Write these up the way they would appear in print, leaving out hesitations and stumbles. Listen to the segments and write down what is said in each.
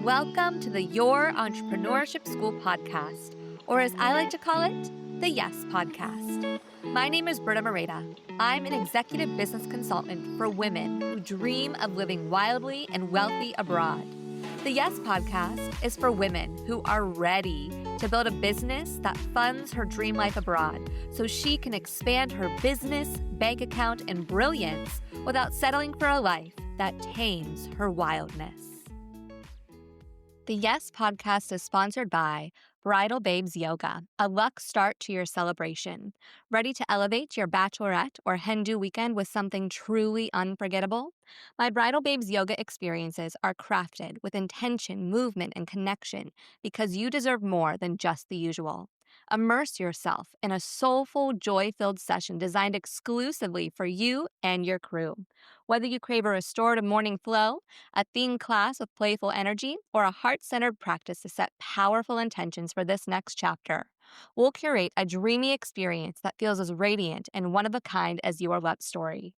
Welcome to the Your Entrepreneurship School podcast, or as I like to call it, the Yes Podcast. My name is Britta Moreta. I'm an executive business consultant for women who dream of living wildly and wealthy abroad. The Yes Podcast is for women who are ready to build a business that funds her dream life abroad so she can expand her business, bank account, and brilliance without settling for a life that tames her wildness. The Yes Podcast is sponsored by Bridal Babes Yoga, a Luxe start to your celebration. Ready to elevate your bachelorette or hen do weekend with something truly unforgettable? My Bridal Babes Yoga experiences are crafted with intention, movement, and connection because you deserve more than just the usual. Immerse yourself in a soulful, joy-filled session designed exclusively for you and your crew. Whether you crave a restorative morning flow, a themed class with playful energy, or a heart-centered practice to set powerful intentions for this next chapter, we'll curate a dreamy experience that feels as radiant and one-of-a-kind as your love story.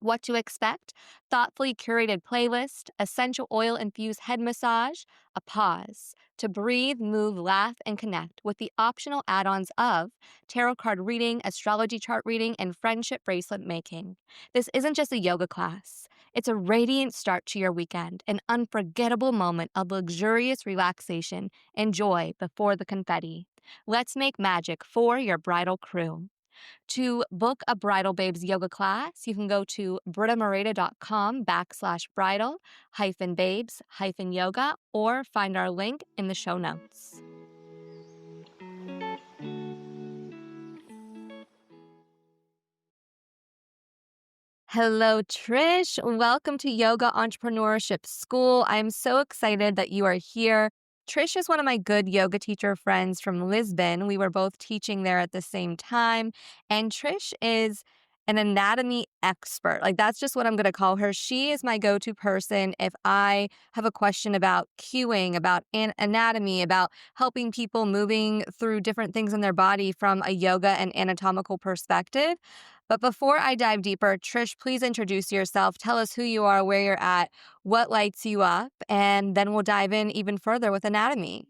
What to expect? Thoughtfully curated playlist, essential oil-infused head massage, a pause to breathe, move, laugh, and connect with the optional add-ons of tarot card reading, astrology chart reading, and friendship bracelet making. This isn't just a yoga class. It's a radiant start to your weekend, an unforgettable moment of luxurious relaxation and joy before the confetti. Let's make magic for your bridal crew. To book a Bridal Babes yoga class, you can go to brittamoreta.com/bridal-babes-yoga or find our link in the show notes. Hello, Trish. Welcome to Yoga Entrepreneurship School. I'm so excited that you are here. Trish is one of my good yoga teacher friends from Lisbon. We were both teaching there at the same time. And Trish is an anatomy expert. Like, that's just what I'm going to call her. She is my go-to person if I have a question about cueing, about anatomy, about helping people moving through different things in their body from a yoga and anatomical perspective. But before I dive deeper, Trish, please introduce yourself. Tell us who you are, where you're at, what lights you up, and then we'll dive in even further with anatomy.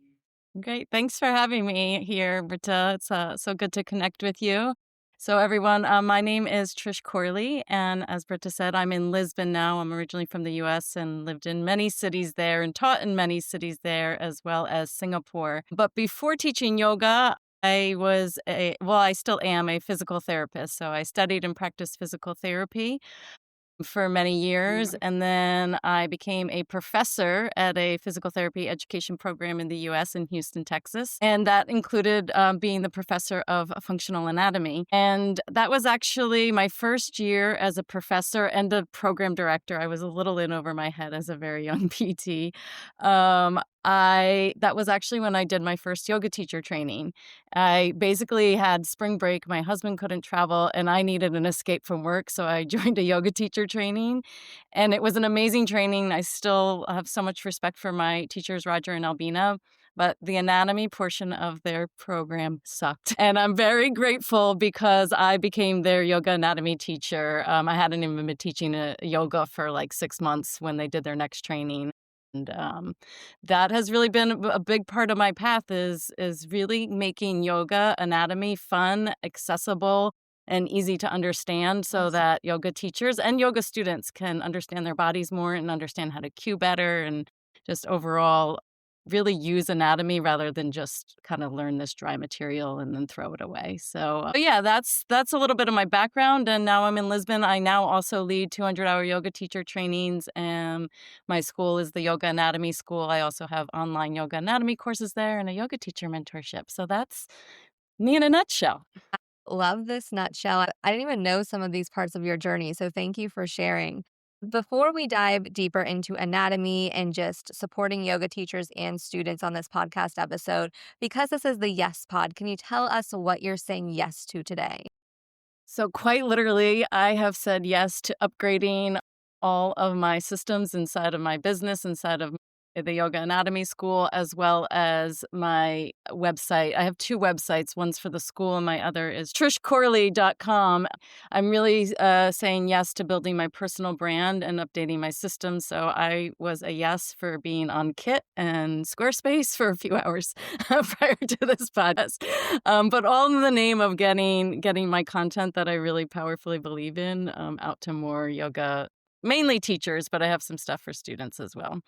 Great. Thanks for having me here, Britta. It's so good to connect with you. So everyone, my name is Trish Corley, and as Britta said, I'm in Lisbon now. I'm originally from the U.S. and lived in many cities there and taught in many cities there, as well as Singapore. But before teaching yoga, I still am a physical therapist. So I studied and practiced physical therapy for many years. And then I became a professor at a physical therapy education program in the U.S. in Houston, Texas. And that included being the professor of functional anatomy. And that was actually my first year as a professor and a program director. I was a little in over my head as a very young PT. That was actually when I did my first yoga teacher training. I basically had spring break. My husband couldn't travel and I needed an escape from work. So I joined a yoga teacher training and it was an amazing training. I still have so much respect for my teachers, Roger and Albina, but the anatomy portion of their program sucked. And I'm very grateful because I became their yoga anatomy teacher. I hadn't even been teaching yoga for like 6 months when they did their next training. And that has really been a big part of my path is really making yoga anatomy fun, accessible, and easy to understand so that yoga teachers and yoga students can understand their bodies more and understand how to cue better and just overall really use anatomy rather than just kind of learn this dry material and then throw it away. So yeah, that's a little bit of my background. And now I'm in Lisbon. I now also lead 200-hour yoga teacher trainings, and my school is the Yoga Anatomy School. I also have online yoga anatomy courses there and a yoga teacher mentorship. So that's me in a nutshell. Love this nutshell. I didn't even know some of these parts of your journey, so thank you for sharing. Before we dive deeper into anatomy and just supporting yoga teachers and students on this podcast episode, because this is the Yes Pod, can you tell us what you're saying yes to today? So quite literally, I have said yes to upgrading all of my systems inside of my business, inside of the Yoga Anatomy School, as well as my website. I have 2 websites. One's for the school and my other is trishcorley.com. I'm really saying yes to building my personal brand and updating my system. So I was a yes for being on Kit and Squarespace for a few hours prior to this podcast. But all in the name of getting my content that I really powerfully believe in out to more yoga, mainly teachers, but I have some stuff for students as well.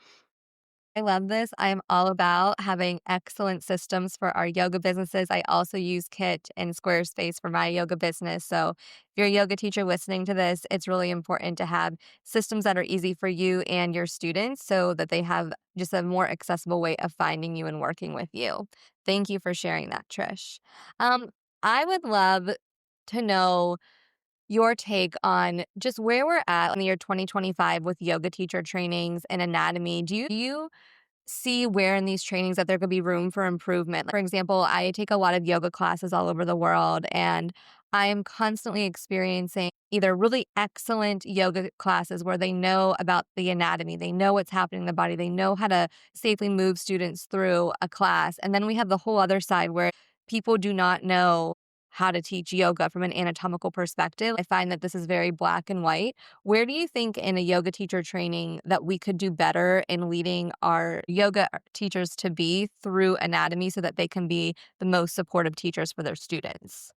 I love this. I am all about having excellent systems for our yoga businesses. I also use Kit and Squarespace for my yoga business. So, if you're a yoga teacher listening to this, it's really important to have systems that are easy for you and your students so that they have just a more accessible way of finding you and working with you. Thank you for sharing that, Trish. Um, I would love to know your take on just where we're at in the year 2025 with yoga teacher trainings and anatomy. Do you see where in these trainings that there could be room for improvement? For example, I take a lot of yoga classes all over the world, and I am constantly experiencing either really excellent yoga classes where they know about the anatomy, they know what's happening in the body, they know how to safely move students through a class. And then we have the whole other side where people do not know how to teach yoga from an anatomical perspective. I find that this is very black and white. Where do you think in a yoga teacher training that we could do better in leading our yoga teachers to be through anatomy so that they can be the most supportive teachers for their students?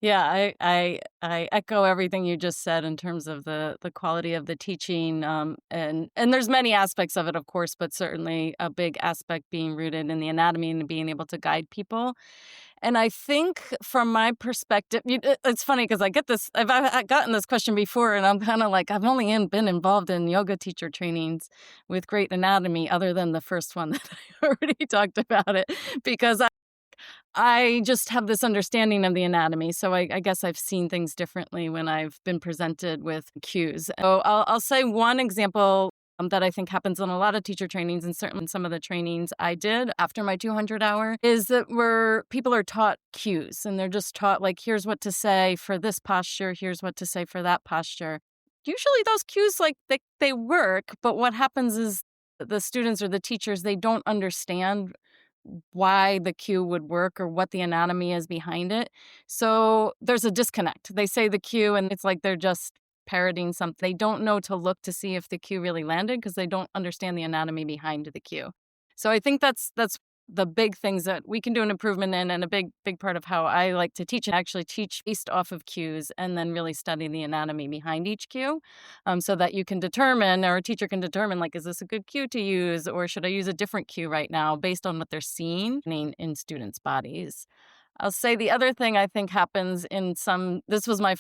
Yeah, I echo everything you just said in terms of the quality of the teaching, and there's many aspects of it, of course, but certainly a big aspect being rooted in the anatomy and being able to guide people. And I think from my perspective, it's funny because I've gotten this question before, and I'm kind of like, I've only been involved in yoga teacher trainings with great anatomy, other than the first one that I already talked about it, because I just have this understanding of the anatomy, so I guess I've seen things differently when I've been presented with cues. So I'll say one example that I think happens in a lot of teacher trainings, and certainly in some of the trainings I did after my 200 hour, is that where people are taught cues, and they're just taught, like, here's what to say for this posture, here's what to say for that posture. Usually those cues, like, they work, but what happens is the students or the teachers, they don't understand why the cue would work or what the anatomy is behind it. So there's a disconnect. They say the cue and it's like they're just parroting something. They don't know to look to see if the cue really landed because they don't understand the anatomy behind the cue. So I think that's the big things that we can do an improvement in, and a big part of how I like to teach and actually teach based off of cues and then really study the anatomy behind each cue, so that you can determine, or a teacher can determine, like, is this a good cue to use or should I use a different cue right now based on what they're seeing in students' bodies. I'll say the other thing I think happens in some, this was my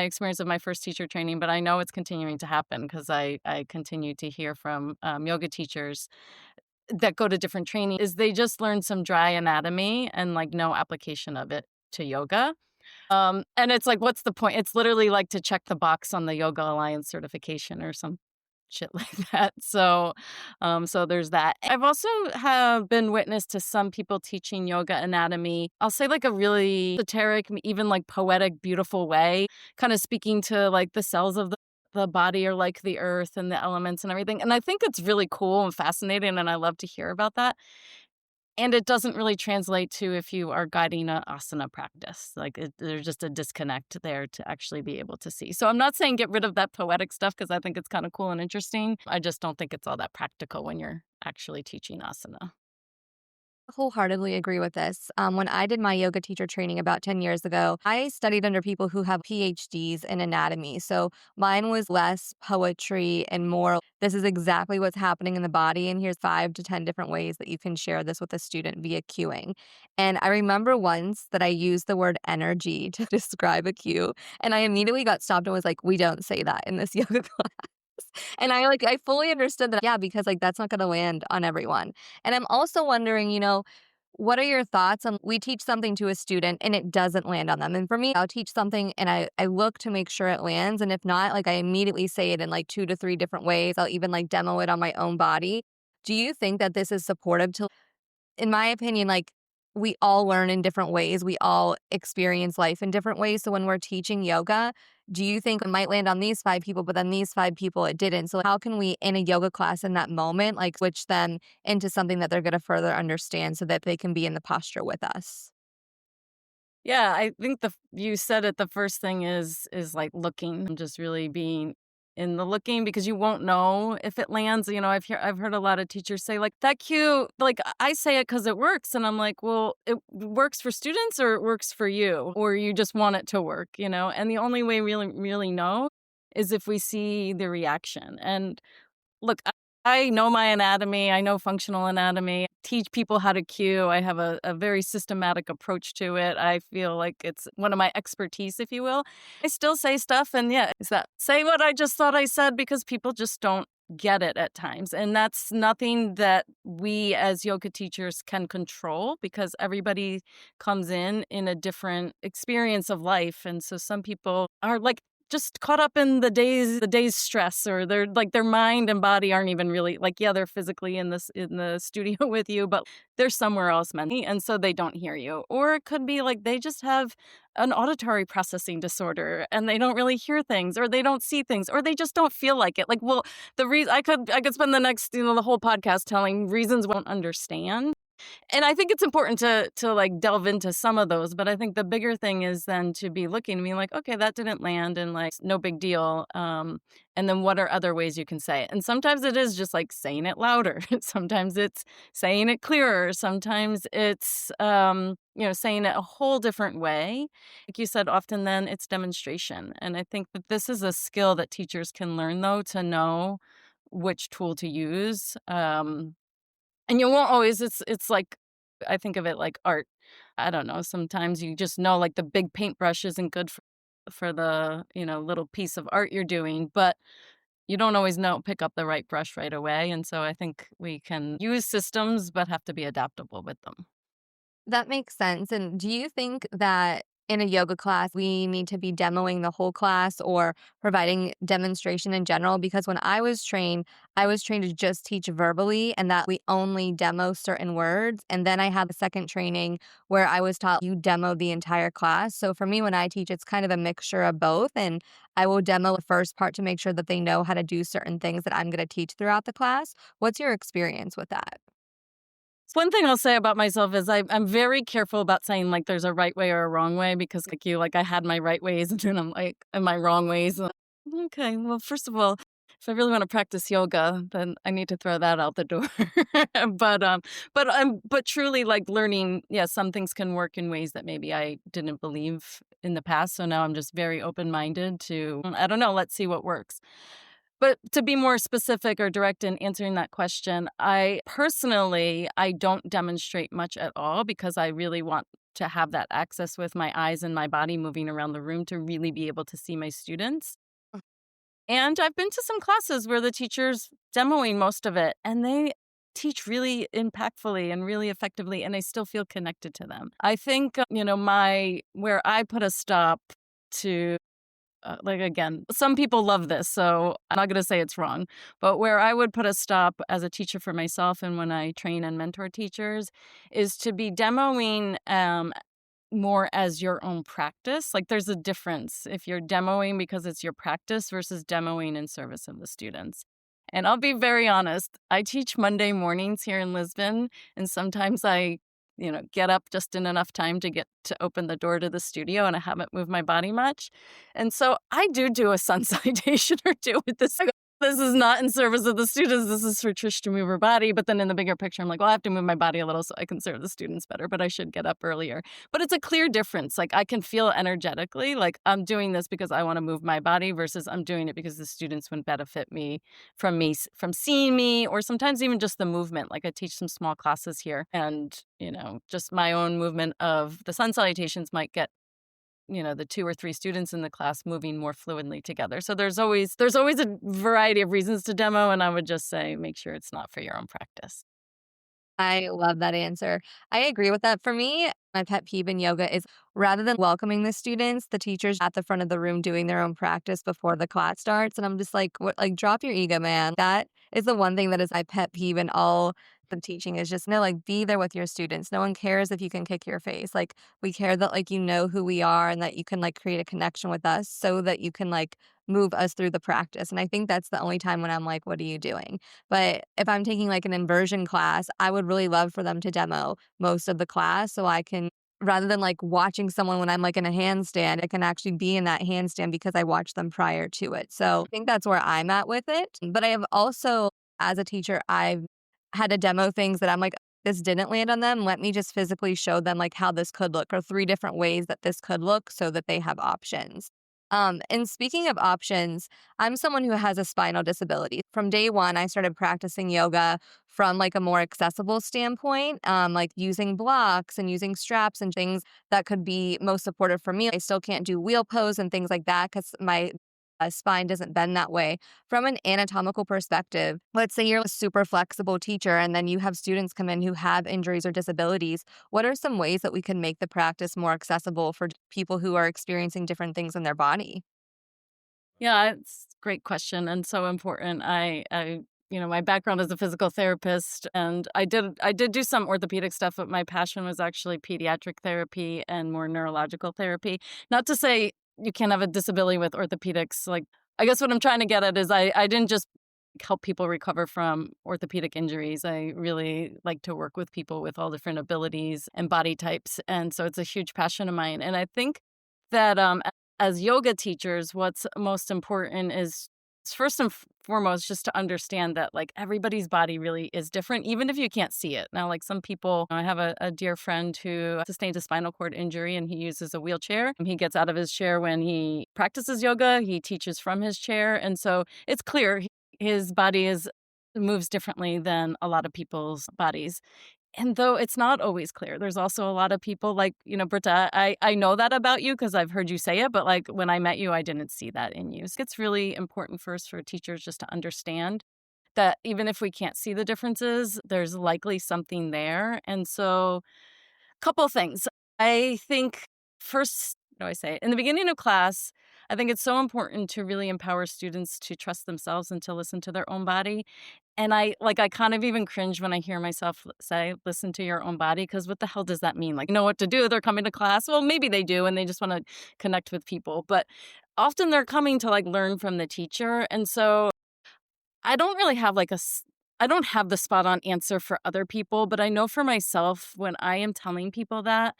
experience of my first teacher training, but I know it's continuing to happen because I continue to hear from yoga teachers that go to different training, is they just learn some dry anatomy and, like, no application of it to yoga. And it's like, what's the point? It's literally like to check the box on the Yoga Alliance certification or some shit like that. So there's that. I've also have been witness to some people teaching yoga anatomy. I'll say, like, a really esoteric, even like poetic, beautiful way, kind of speaking to, like, the cells of the body are like the earth and the elements and everything. And I think it's really cool and fascinating, and I love to hear about that. And it doesn't really translate to if you are guiding a asana practice. Like, there's just a disconnect there to actually be able to see. So I'm not saying get rid of that poetic stuff because I think it's kind of cool and interesting. I just don't think it's all that practical when you're actually teaching asana. Wholeheartedly agree with this. When I did my yoga teacher training about 10 years ago, I studied under people who have PhDs in anatomy. So mine was less poetry and more, this is exactly what's happening in the body. And here's 5 to 10 different ways that you can share this with a student via cueing. And I remember once that I used the word energy to describe a cue. And I immediately got stopped and was like, we don't say that in this yoga class. And I fully understood that, yeah, because, like, that's not gonna land on everyone. And I'm also wondering, what are your thoughts on, we teach something to a student and it doesn't land on them? And for me, I'll teach something and I look to make sure it lands. And if not, like, I immediately say it in like 2 to 3 different ways. I'll even like demo it on my own body. Do you think that this is supportive to, in my opinion, like, we all learn in different ways. We all experience life in different ways. So when we're teaching yoga, do you think it might land on these 5 people, but then these 5 people it didn't? So how can we, in a yoga class in that moment, like switch them into something that they're going to further understand so that they can be in the posture with us? Yeah, I think you said it, the first thing is like looking, just really being in the looking because you won't know if it lands. I've heard a lot of teachers say like that cue, like I say it because it works, and I'm like, well, it works for students or it works for you, or you just want it to work, And the only way we really know is if we see the reaction. And look, I know my anatomy. I know functional anatomy. Teach people how to cue. I have a very systematic approach to it. I feel like it's one of my expertise, if you will. I still say stuff, and yeah, is that say what I just thought I said because people just don't get it at times. And that's nothing that we as yoga teachers can control because everybody comes in a different experience of life. And so some people are like just caught up in the day's stress, or they're like their mind and body aren't even really like, yeah, they're physically in the studio with you, but they're somewhere else mentally, and so they don't hear you. Or it could be like they just have an auditory processing disorder and they don't really hear things, or they don't see things, or they just don't feel like it. Like, well, the reason I could spend the next, the whole podcast telling reasons we don't understand. And I think it's important to like delve into some of those, but I think the bigger thing is then to be looking and being like, okay, that didn't land, and like no big deal. And then what are other ways you can say it? And sometimes it is just like saying it louder. Sometimes it's saying it clearer. Sometimes it's saying it a whole different way. Like you said, often then it's demonstration. And I think that this is a skill that teachers can learn though, to know which tool to use. And you won't always it's like I think of it like art. I don't know, sometimes you just know, like, the big paintbrush isn't good for the, little piece of art you're doing, but you don't always know pick up the right brush right away, and so I think we can use systems, but have to be adaptable with them. That makes sense. And do you think that in a yoga class, we need to be demoing the whole class or providing demonstration in general? Because when I was trained to just teach verbally and that we only demo certain words. And then I had a second training where I was taught you demo the entire class. So for me, when I teach, it's kind of a mixture of both. And I will demo the first part to make sure that they know how to do certain things that I'm going to teach throughout the class. What's your experience with that? So one thing I'll say about myself is I'm very careful about saying, like, there's a right way or a wrong way because, like you, like, I had my right ways and then I'm like, "And my wrong ways?" Okay, well, first of all, if I really wanna practice yoga, then I need to throw that out the door. But, but truly, like, learning, yeah, some things can work in ways that maybe I didn't believe in the past, so now I'm just very open-minded to, I don't know, let's see what works. But to be more specific or direct in answering that question, I don't demonstrate much at all because I really want to have that access with my eyes and my body moving around the room to really be able to see my students. And I've been to some classes where the teacher's demoing most of it and they teach really impactfully and really effectively, and I still feel connected to them. I think, where I put a stop to, like, again, some people love this, so I'm not gonna say it's wrong, but where I would put a stop as a teacher for myself and when I train and mentor teachers is to be demoing, more as your own practice. Like, there's a difference if you're demoing because it's your practice versus demoing in service of the students. And I'll be very honest, I teach Monday mornings here in Lisbon, and sometimes I, get up just in enough time to get to open the door to the studio, and I haven't moved my body much. And so I do a sun salutation or two with this. This is not in service of the students. This is for Trish to move her body. But then in the bigger picture, I'm like, well, I have to move my body a little so I can serve the students better, but I should get up earlier. But it's a clear difference. Like, I can feel energetically like I'm doing this because I want to move my body versus I'm doing it because the students would benefit from seeing me, or sometimes even just the movement. Like, I teach some small classes here, and, just my own movement of the sun salutations might get, the 2 or 3 students in the class moving more fluidly together. So there's always a variety of reasons to demo, and I would just say make sure it's not for your own practice. I love that answer. I agree with that. For me, my pet peeve in yoga is rather than welcoming the students, the teacher's at the front of the room doing their own practice before the class starts. And I'm just like, what, like, drop your ego, man. That is the one thing that is my pet peeve in all the teaching is just no, like, be there with your students. No one cares if you can kick your face. Like, we care that, like, you know who we are and that you can, like, create a connection with us so that you can, like, move us through the practice. And I think that's the only time when I'm like, what are you doing? But if I'm taking like an inversion class, I would really love for them to demo most of the class so I can, rather than like watching someone when I'm like in a handstand, I can actually be in that handstand because I watched them prior to it. So I think that's where I'm at with it. But I have also, as a teacher, I've had to demo things that I'm like, this didn't land on them. Let me just physically show them like how this could look or three different ways that this could look so that they have options. And speaking of options, I'm someone who has a spinal disability. From day one, I started practicing yoga from like a more accessible standpoint, like using blocks and using straps and things that could be most supportive for me. I still can't do wheel pose and things like that because my spine doesn't bend that way. From an anatomical perspective, let's say you're a super flexible teacher and then you have students come in who have injuries or disabilities. What are some ways that we can make the practice more accessible for people who are experiencing different things in their body? Yeah, it's a great question and so important. My background as a physical therapist, and I did do some orthopedic stuff, but my passion was actually pediatric therapy and more neurological therapy. Not to say you can't have a disability with orthopedics. Like, I guess what I'm trying to get at is I didn't just help people recover from orthopedic injuries. I really like to work with people with all different abilities and body types, and so it's a huge passion of mine. And I think that as yoga teachers, what's most important is first and foremost just to understand that like everybody's body really is different, even if you can't see it. Now, like some people, I have a dear friend who sustained a spinal cord injury and he uses a wheelchair. He gets out of his chair when he practices yoga. He teaches from his chair, and so it's clear his body is moves differently than a lot of people's bodies. And though it's not always clear, there's also a lot of people like, Britta, I know that about you because I've heard you say it, but like when I met you, I didn't see that in you. So it's really important first for teachers just to understand that even if we can't see the differences, there's likely something there. And so, couple things. I think first, how do I say it? In the beginning of class, I think it's so important to really empower students to trust themselves and to listen to their own body. And I kind of even cringe when I hear myself say, listen to your own body, because what the hell does that mean? Like, know what to do. They're coming to class. Well, maybe they do, and they just want to connect with people. But often they're coming to like learn from the teacher. And so I don't really have I don't have the spot on answer for other people, but I know for myself, when I am telling people that,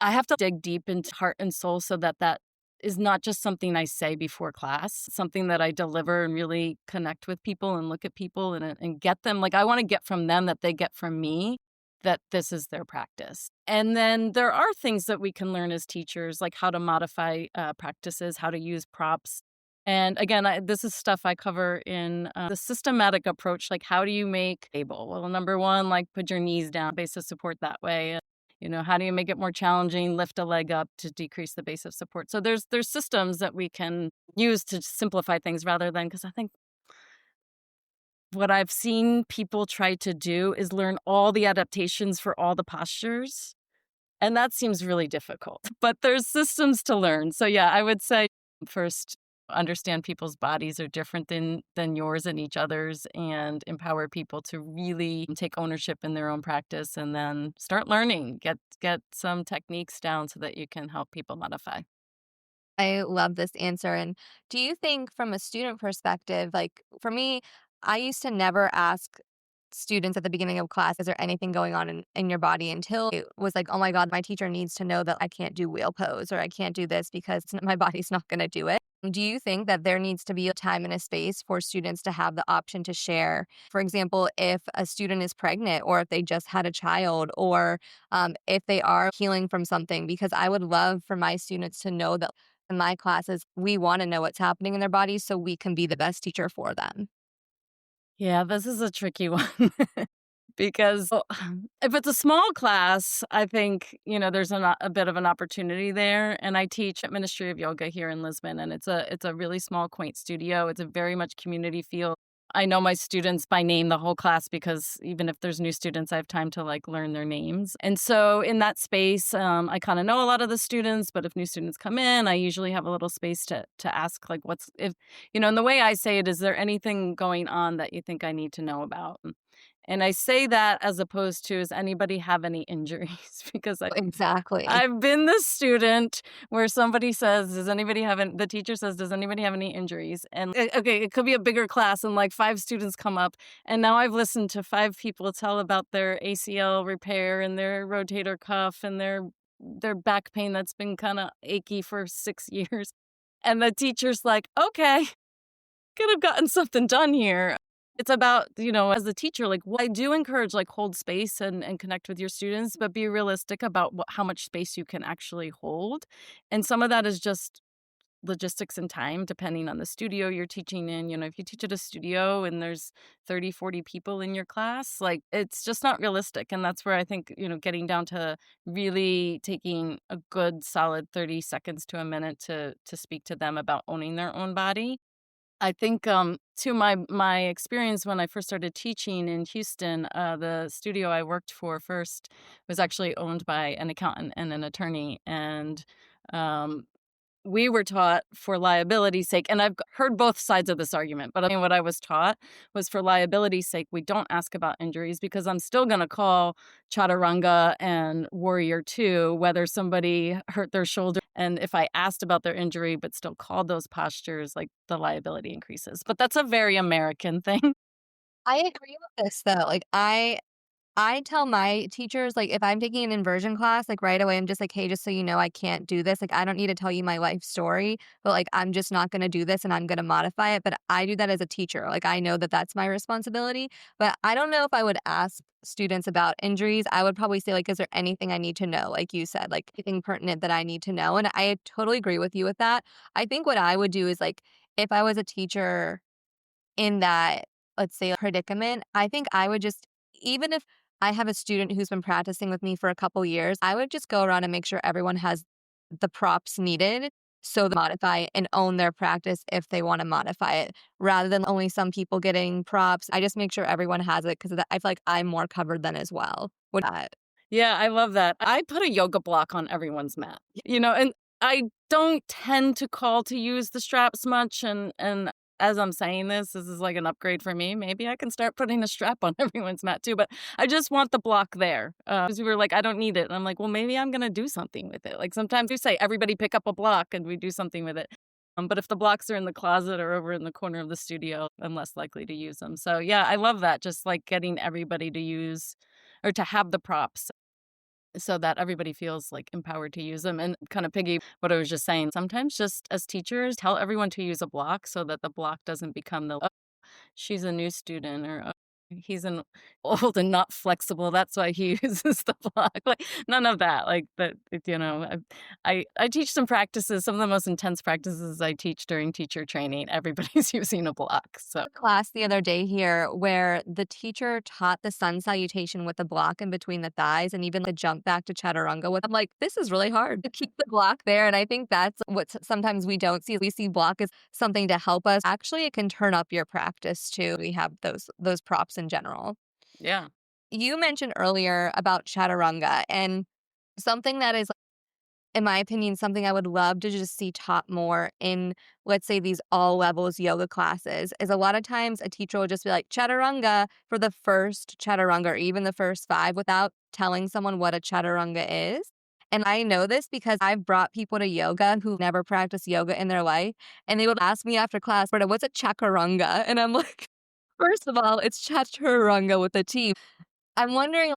I have to dig deep into heart and soul so that that is not just something I say before class, something that I deliver and really connect with people and look at people and get them. Like, I want to get from them that they get from me that this is their practice. And then there are things that we can learn as teachers, like how to modify practices, how to use props. And again, this is stuff I cover in the systematic approach. Like, how do you make stable? Well, number one, like put your knees down, base of support that way. How do you make it more challenging? Lift a leg up to decrease the base of support. So there's systems that we can use to simplify things rather than, because I think what I've seen people try to do is learn all the adaptations for all the postures. And that seems really difficult, but there's systems to learn. So yeah, I would say first, understand people's bodies are different than yours and each other's, and empower people to really take ownership in their own practice, and then start learning, get some techniques down so that you can help people modify. I love this answer. And do you think, from a student perspective, like for me, I used to never ask students at the beginning of class, is there anything going on in your body, until it was like, oh my God, my teacher needs to know that I can't do wheel pose or I can't do this because my body's not going to do it. Do you think that there needs to be a time and a space for students to have the option to share? For example, if a student is pregnant or if they just had a child, or if they are healing from something, because I would love for my students to know that in my classes, we want to know what's happening in their bodies so we can be the best teacher for them. Yeah, this is a tricky one. Because if it's a small class, I think, there's a bit of an opportunity there. And I teach at Ministry of Yoga here in Lisbon, and it's a really small, quaint studio. It's a very much community feel. I know my students by name, the whole class, because even if there's new students, I have time to like learn their names. And so in that space, I kind of know a lot of the students, but if new students come in, I usually have a little space to ask like, and the way I say it, is there anything going on that you think I need to know about? And I say that as opposed to, does anybody have any injuries? Because Exactly. I've been the student where somebody says, the teacher says, does anybody have any injuries? And okay, it could be a bigger class and like 5 students come up. And now I've listened to 5 people tell about their ACL repair and their rotator cuff and their back pain that's been kind of achy for 6 years. And the teacher's like, okay, could have gotten something done here. It's about, as a teacher, like, I do encourage, like, hold space and connect with your students, but be realistic about how much space you can actually hold. And some of that is just logistics and time, depending on the studio you're teaching in. If you teach at a studio and there's 30, 40 people in your class, like, it's just not realistic. And that's where I think, getting down to really taking a good solid 30 seconds to a minute to speak to them about owning their own body. I think, to my experience when I first started teaching in Houston, the studio I worked for first was actually owned by an accountant and an attorney, and, um, we were taught for liability's sake, and I've heard both sides of this argument, but I mean, what I was taught was for liability's sake, we don't ask about injuries because I'm still gonna call chaturanga and warrior two, whether somebody hurt their shoulder. And if I asked about their injury but still called those postures, like, the liability increases. But that's a very American thing. I agree with this though. Like I tell my teachers, like, if I'm taking an inversion class, like, right away, I'm just like, "Hey, just so you know, I can't do this. Like, I don't need to tell you my life story, but, like, I'm just not gonna do this and I'm gonna modify it." But I do that as a teacher. Like, I know that that's my responsibility, but I don't know if I would ask students about injuries. I would probably say, like, "Is there anything I need to know?" Like you said, like, anything pertinent that I need to know, and I totally agree with you with that. I think what I would do is, like, if I was a teacher in that, let's say, predicament, I think I would just even if I have a student who's been practicing with me for a couple years, I would just go around and make sure everyone has the props needed so they modify and own their practice if they want to modify it rather than only some people getting props. I just make sure everyone has it because I feel like I'm more covered than as well with that. Yeah, I love that. I put a yoga block on everyone's mat, and I don't tend to call to use the straps much. And as I'm saying this is like an upgrade for me. Maybe I can start putting a strap on everyone's mat too. But I just want the block there. Because we were like, I don't need it. And I'm like, well, maybe I'm going to do something with it. Like sometimes we say, everybody pick up a block and we do something with it. But if the blocks are in the closet or over in the corner of the studio, I'm less likely to use them. So yeah, I love that. Just like getting everybody to use or to have the props so that everybody feels like empowered to use them. And kind of piggy what I was just saying, sometimes just as teachers, tell everyone to use a block so that the block doesn't become the, oh, she's a new student or oh, he's an old and not flexible. That's why he uses the block. Like none of that. Like that, I teach some practices, some of the most intense practices I teach during teacher training. Everybody's using a block. So Class the other day here where the teacher taught the sun salutation with a block in between the thighs and even the jump back to chaturanga with. I'm like, this is really hard to keep the block there. And I think that's what sometimes we don't see. We see block as something to help us. Actually, it can turn up your practice too. We have those props in general. yeah. You mentioned earlier about chaturanga and something that is in my opinion, something I would love to just see taught more in, let's say, these all levels yoga classes is a lot of times a teacher will just be like, chaturanga for the first chaturanga or even the first 5 without telling someone what a chaturanga is. And I know this because I've brought people to yoga who never practiced yoga in their life. And they would ask me after class, Britta, what's a chaturanga? And I'm like, first of all, it's chaturanga with a T. I'm wondering,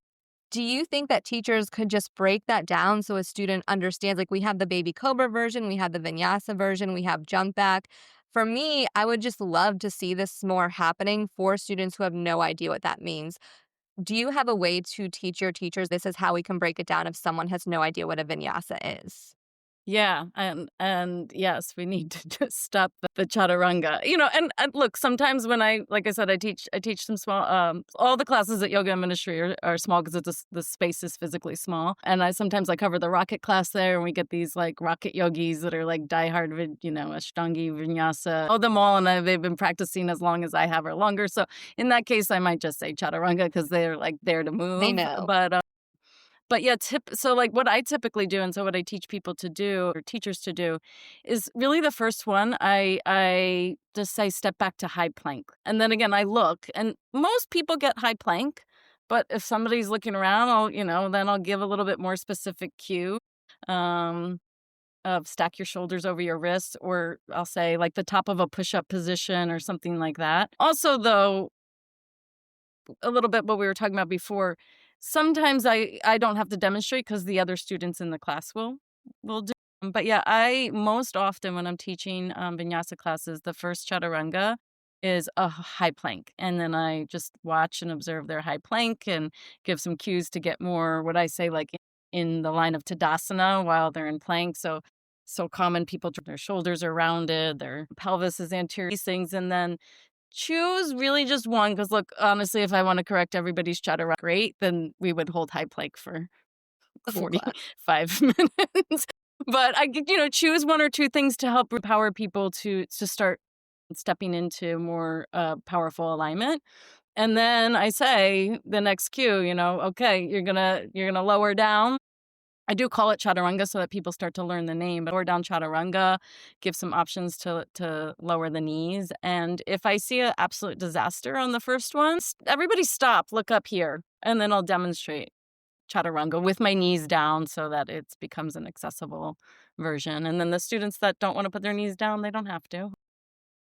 do you think that teachers could just break that down so a student understands? Like we have the baby cobra version, we have the vinyasa version, we have jump back. For me, I would just love to see this more happening for students who have no idea what that means. Do you have a way to teach your teachers this is how we can break it down if someone has no idea what a vinyasa is? Yeah, and yes, we need to just stop the chaturanga. And look, sometimes when like I said, I teach some small all the classes at Yoga and Ministry are small because the space is physically small. And I cover the rocket class there and we get these like rocket yogis that are like diehard Ashtangi, Vinyasa, all them all, and they've been practicing as long as I have or longer. So in that case I might just say chaturanga because they're like there to move. They know. But yeah, so like what I typically do, and so what I teach people to do or teachers to do is really the first one. I just say step back to high plank. And then again I look, and most people get high plank, but if somebody's looking around, then I'll give a little bit more specific cue. Um of stack your shoulders over your wrists, or I'll say like the top of a push-up position or something like that. Also though, a little bit what we were talking about before, sometimes I don't have to demonstrate because the other students in the class will do. But yeah, I most often when I'm teaching vinyasa classes, the first chaturanga is a high plank, and then I just watch and observe their high plank and give some cues to get more what I say like in the line of tadasana while they're in plank. So common, people their shoulders are rounded, their pelvis is anterior, these things, and then choose really just one, because look, honestly, if I wanna correct everybody's chaturanga, great, then we would hold high plank for The whole class. 45 minutes. But choose 1 or 2 things to help empower people to start stepping into more, powerful alignment. And then I say the next cue, "Okay, you're gonna lower down." I do call it chaturanga so that people start to learn the name, but lower down chaturanga, give some options to lower the knees. And if I see an absolute disaster on the first one, everybody stop, look up here, and then I'll demonstrate chaturanga with my knees down so that it becomes an accessible version. And then the students that don't want to put their knees down, they don't have to.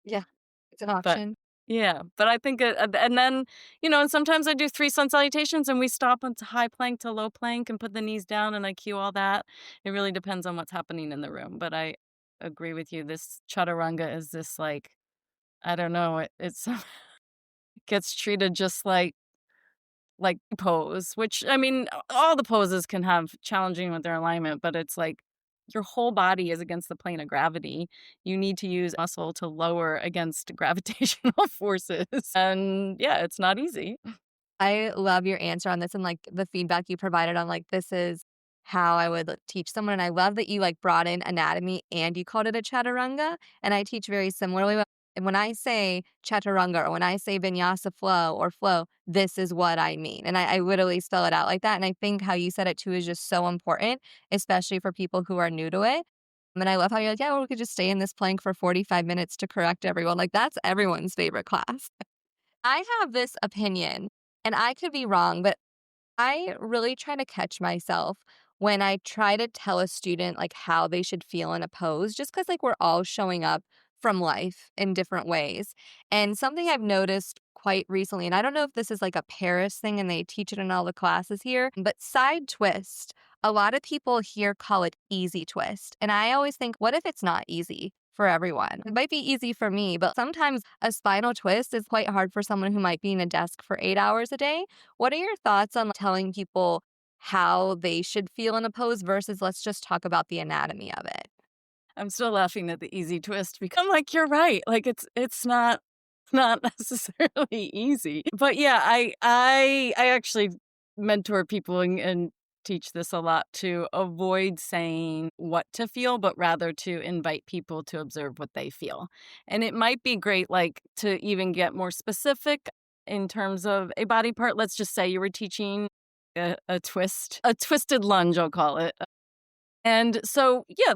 Yeah, it's an But option. yeah, but I think, and then, and sometimes I do 3 sun salutations and we stop onto high plank to low plank and put the knees down and I cue all that. It really depends on what's happening in the room. But I agree with you. This chaturanga is this like, I don't know, it's gets treated just like pose, which I mean, all the poses can have challenging with their alignment, but it's like your whole body is against the plane of gravity. You need to use muscle to lower against gravitational forces. And yeah, it's not easy. I love your answer on this and like the feedback you provided on like this is how I would teach someone. And I love that you like brought in anatomy and you called it a chaturanga. And I teach very similarly. And when I say chaturanga or when I say vinyasa flow or flow, this is what I mean. And I literally spell it out like that. And I think how you said it too is just so important, especially for people who are new to it. And I love how you're like, yeah, well, we could just stay in this plank for 45 minutes to correct everyone. Like that's everyone's favorite class. I have this opinion, and I could be wrong, but I really try to catch myself when I try to tell a student like how they should feel in a pose, just because like we're all showing up from life in different ways. And something I've noticed quite recently, and I don't know if this is like a Paris thing and they teach it in all the classes here, but side twist. A lot of people here call it easy twist. And I always think, what if it's not easy for everyone? It might be easy for me, but sometimes a spinal twist is quite hard for someone who might be in a desk for 8 hours a day. What are your thoughts on telling people how they should feel in a pose versus let's just talk about the anatomy of it? I'm still laughing at the easy twist because I'm like, you're right. Like it's not necessarily easy. But yeah, I actually mentor people and teach this a lot, to avoid saying what to feel, but rather to invite people to observe what they feel. And it might be great like to even get more specific in terms of a body part. Let's just say you were teaching a twisted lunge, I'll call it. And so, yeah,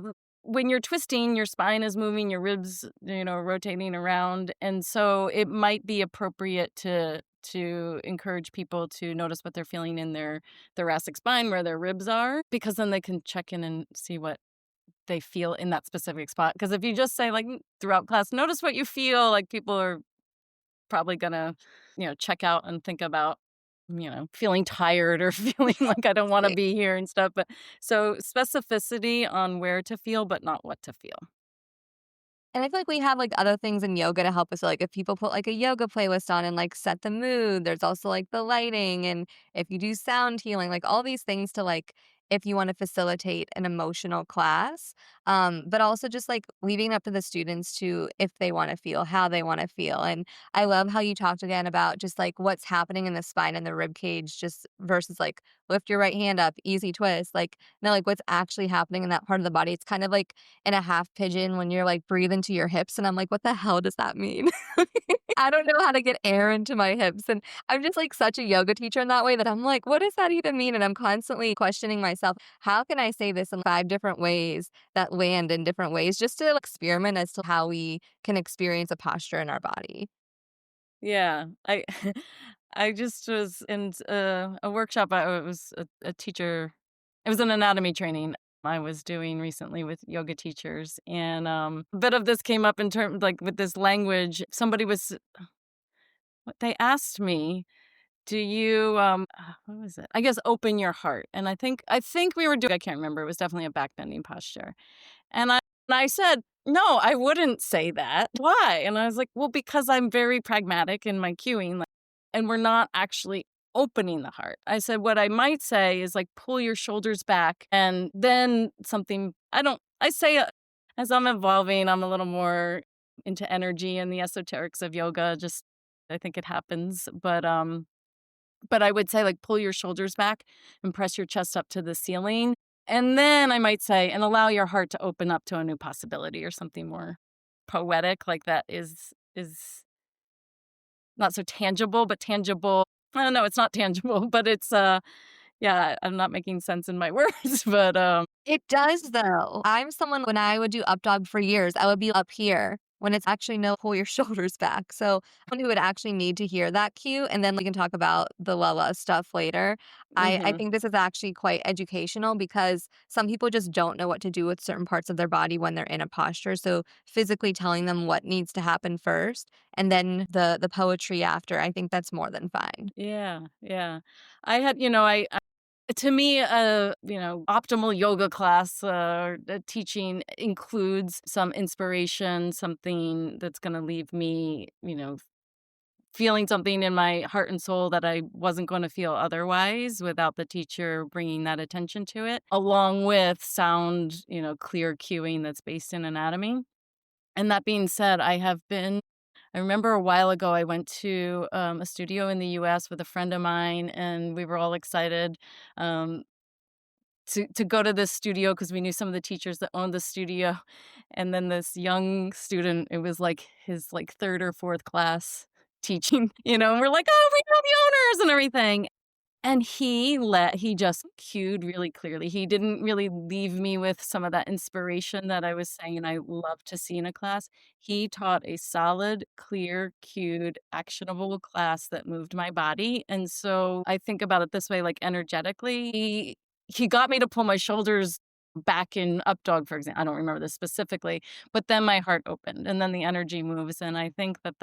when you're twisting, your spine is moving, your ribs, rotating around. And so it might be appropriate to encourage people to notice what they're feeling in their thoracic spine, where their ribs are, because then they can check in and see what they feel in that specific spot. Because if you just say like throughout class, notice what you feel, like people are probably gonna, check out and think about, feeling tired or feeling like I don't want to be here and stuff. But so specificity on where to feel, but not what to feel. And I feel like we have like other things in yoga to help us. Like if people put like a yoga playlist on and like set the mood, there's also like the lighting. And if you do sound healing, like all these things to like, if you want to facilitate an emotional class, but also just like leaving it up to the students to if they want to feel, how they want to feel. And I love how you talked again about just like what's happening in the spine and the rib cage, just versus like lift your right hand up, easy twist. Like, no, like what's actually happening in that part of the body. It's kind of like in a half pigeon when you're like breathe into your hips. And I'm like, what the hell does that mean? I don't know how to get air into my hips. And I'm just like such a yoga teacher in that way that I'm like, what does that even mean? And I'm constantly questioning myself. How can I say this in 5 different ways that land in different ways just to experiment as to how we can experience a posture in our body? Yeah, I I just was in a workshop. I was a teacher. It was an anatomy training I was doing recently with yoga teachers, and a bit of this came up in terms like with this language. Somebody was what they asked me, "Do you what was it? I guess open your heart." And I think we were doing. I can't remember. It was definitely a back bending posture. And I said, "No, I wouldn't say that. Why?" And I was like, "Well, because I'm very pragmatic in my cueing, like, and we're not actually opening the heart." I said, "What I might say is like pull your shoulders back and then something I say as I'm evolving, I'm a little more into energy and the esoterics of yoga. Just I think it happens, but I would say, like, pull your shoulders back and press your chest up to the ceiling, and then I might say, "And allow your heart to open up to a new possibility," or something more poetic, like that is not so tangible, but tangible. I don't know, it's not tangible, but it's, yeah, I'm not making sense in my words, but, It does though. I'm someone when I would do up dog for years, I would be up here when it's actually no, pull your shoulders back. So someone who would actually need to hear that cue, and then we can talk about the Lala stuff later. I mhm. think this is actually quite educational because some people just don't know what to do with certain parts of their body when they're in a posture. So physically telling them what needs to happen first and then the poetry after, I think that's more than fine. Yeah, yeah. I had I to me, optimal yoga class, teaching includes some inspiration, something that's gonna leave me, feeling something in my heart and soul that I wasn't gonna feel otherwise without the teacher bringing that attention to it, along with sound, clear cueing that's based in anatomy. And that being said, I remember a while ago, I went to, a studio in the US with a friend of mine, and we were all excited, um, to go to this studio because we knew some of the teachers that owned the studio, and then this young student, it was, like, his, like, 3rd or 4th class teaching, and we're like, "Oh, we know the owners," and everything. And he just cued really clearly. He didn't really leave me with some of that inspiration that I was saying I love to see in a class. He taught a solid, clear, cued, actionable class that moved my body, and so I think about it this way, like, energetically, he got me to pull my shoulders back in up dog, for example. I don't remember this specifically, but then my heart opened, and then the energy moves, and I think that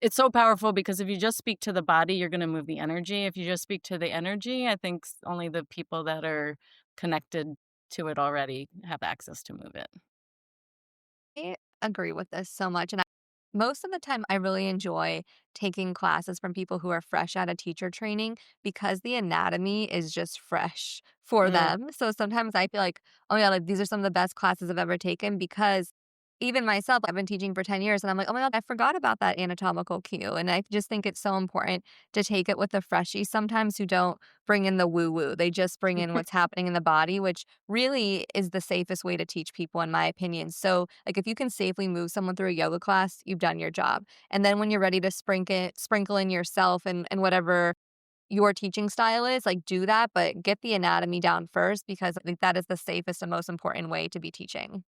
it's so powerful because if you just speak to the body, you're gonna move the energy. If you just speak to the energy, I think only the people that are connected to it already have access to move it. I agree with this so much. And most of the time, I really enjoy taking classes from people who are fresh out of teacher training because the anatomy is just fresh for Mm. them. So sometimes I feel like, oh, yeah, like these are some of the best classes I've ever taken because even myself, I've been teaching for 10 years and I'm like, oh my God, I forgot about that anatomical cue. And I just think it's so important to take it with the freshies sometimes who don't bring in the woo woo. They just bring in what's happening in the body, which really is the safest way to teach people, in my opinion. So, like, if you can safely move someone through a yoga class, you've done your job. And then when you're ready to sprinkle in yourself and whatever your teaching style is, like, do that, but get the anatomy down first because I think that is the safest and most important way to be teaching.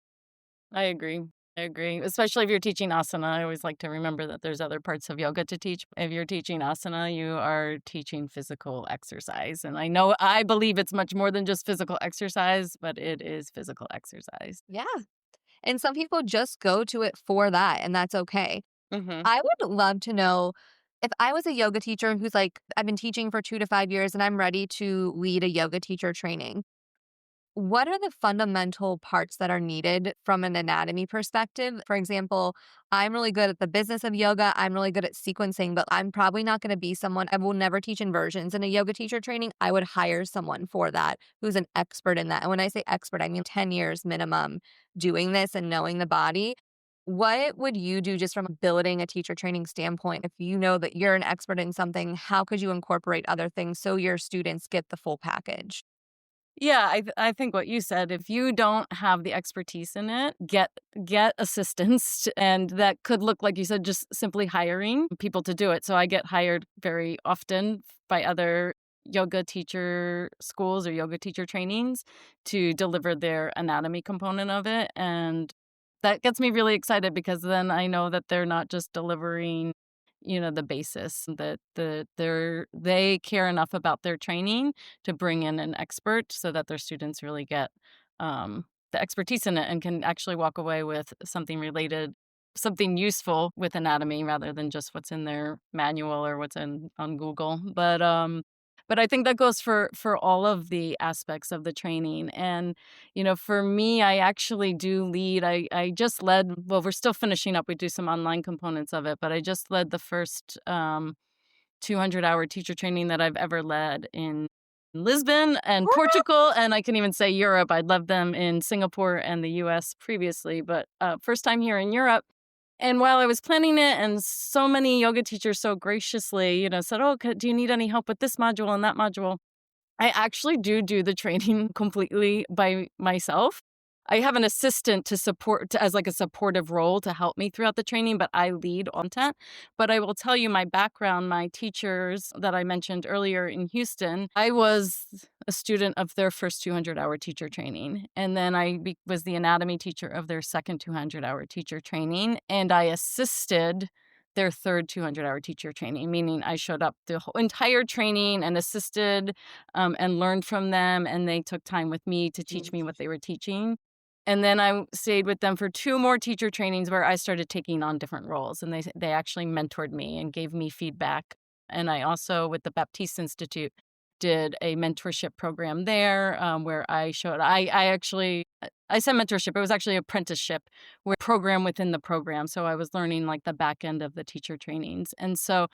I agree. I agree. Especially if you're teaching asana. I always like to remember that there's other parts of yoga to teach. If you're teaching asana, you are teaching physical exercise. And I believe it's much more than just physical exercise, but it is physical exercise. Yeah. And some people just go to it for that, and that's okay. Mhm. I would love to know if I was a yoga teacher who's like, I've been teaching for 2 to 5 years and I'm ready to lead a yoga teacher training. What are the fundamental parts that are needed from an anatomy perspective? For example, I'm really good at the business of yoga. I'm really good at sequencing, but I'm probably not going to be someone, I will never teach inversions in a yoga teacher training. I would hire someone for that who's an expert in that. And when I say expert, I mean 10 years minimum doing this and knowing the body. What would you do just from building a teacher training standpoint? If you know that you're an expert in something, how could you incorporate other things so your students get the full package? Yeah, I think what you said, if you don't have the expertise in it, get assistance, and that could look like you said, just simply hiring people to do it. So I get hired very often by other yoga teacher schools or yoga teacher trainings to deliver their anatomy component of it, and that gets me really excited because then I know that they're not just delivering, the basis, that they care enough about their training to bring in an expert so that their students really get the expertise in it and can actually walk away with something related, something useful with anatomy rather than just what's in their manual or what's in on Google. But I think that goes for all of the aspects of the training. And for me, I actually do lead. I just led. Well, we're still finishing up. We do some online components of it, but I just led the first 200-hour teacher training that I've ever led in Lisbon and Portugal, and I can even say Europe. I'd led them in Singapore and the US previously, but first time here in Europe. And while I was planning it, and so many yoga teachers so graciously, said, "Oh, do you need any help with this module and that module?" I actually do the training completely by myself. I have an assistant to support as like a supportive role to help me throughout the training, but I lead content. But I will tell you my background, my teachers that I mentioned earlier in Houston, I was a student of their first 200-hour teacher training. And then was the anatomy teacher of their second 200-hour teacher training. And I assisted their third 200-hour teacher training, meaning I showed up the whole entire training and assisted and learned from them. And they took time with me to teach me what they were teaching. And then I stayed with them for 2 more teacher trainings where I started taking on different roles, and they actually mentored me and gave me feedback. And I also, with the Baptiste Institute, did a mentorship program there, where I actually I said mentorship, it was actually apprenticeship, where program within the program. So I was learning like the back end of the teacher trainings. And so